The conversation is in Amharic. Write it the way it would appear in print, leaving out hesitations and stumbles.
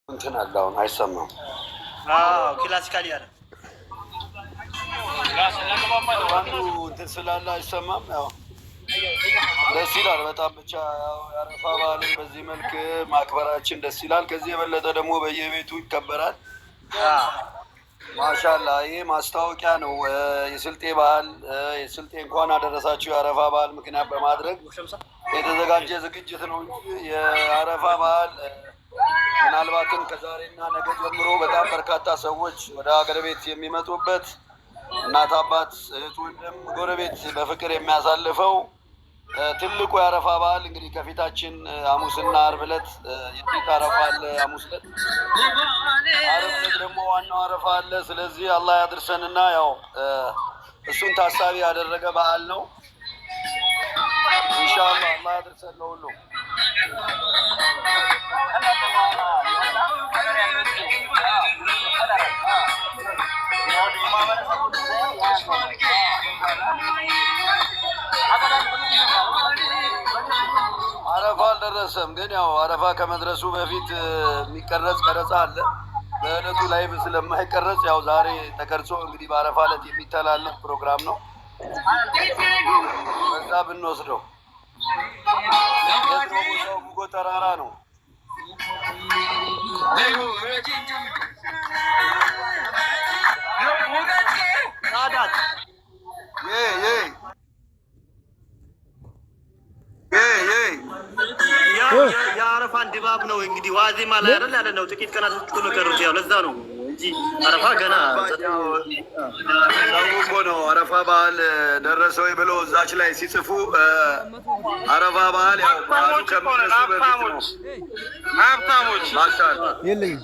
እንትን አላውን አይሰማም። ክላሲካሊ ያለ እንትን ስላለ አይሰማም። ያው ደስ ይላል በጣም ብቻ ያው የአረፋ በዓልን በዚህ መልክ ማክበራችን ደስ ይላል። ከዚህ የበለጠ ደግሞ በየቤቱ ይከበራል። ማሻላ ይሄ ማስታወቂያ ነው። የስልጤ በዓል የስልጤ እንኳን አደረሳችሁ የአረፋ በዓል ምክንያት በማድረግ የተዘጋጀ ዝግጅት ነው እንጂ የአረፋ በዓል ምናልባትም ከዛሬና ነገ ጀምሮ በጣም በርካታ ሰዎች ወደ ሀገር ቤት የሚመጡበት እናት አባት፣ እህት፣ ወንድም፣ ጎረቤት በፍቅር የሚያሳልፈው ትልቁ የአረፋ በዓል እንግዲህ ከፊታችን ሐሙስና ዓርብ ዕለት የፊት አረፋ አለ። ሐሙስ ዕለት ዓርብ ዕለት ደግሞ ዋናው አረፋ አለ። ስለዚህ አላህ ያድርሰንና ያው እሱን ታሳቢ ያደረገ በዓል ነው። ኢንሻአላህ አላህ ያድርሰን ለሁሉ። አረፋ አልደረሰም፣ ግን ያው አረፋ ከመድረሱ በፊት የሚቀረጽ ቀረጻ አለ። በዕለቱ ላይ ስለማይቀረጽ ያው ዛሬ ተቀርጾ እንግዲህ በአረፋ ዕለት የሚተላለፍ ፕሮግራም ነው። በዛ ብንወስደው የድሮ ቦታው ሙጎ ተራራ ነው። የአረፋን ድባብ ነው እንግዲህ ዋዜማ ላይ አይደል ያለ ነው። ጥቂት ቀናቶች እኮ ነው ቀሩት። ያው ለዛ ነው እንጂ አረፋ ገና ሰው እኮ ነው አረፋ በዓል ደረሰ ወይ ብሎ እዛች ላይ ሲጽፉ አረፋ በዓል ያው በዓሉ ከመድረሱ በፊት ነው። ሀብታሞች ማሻአላ የለኝም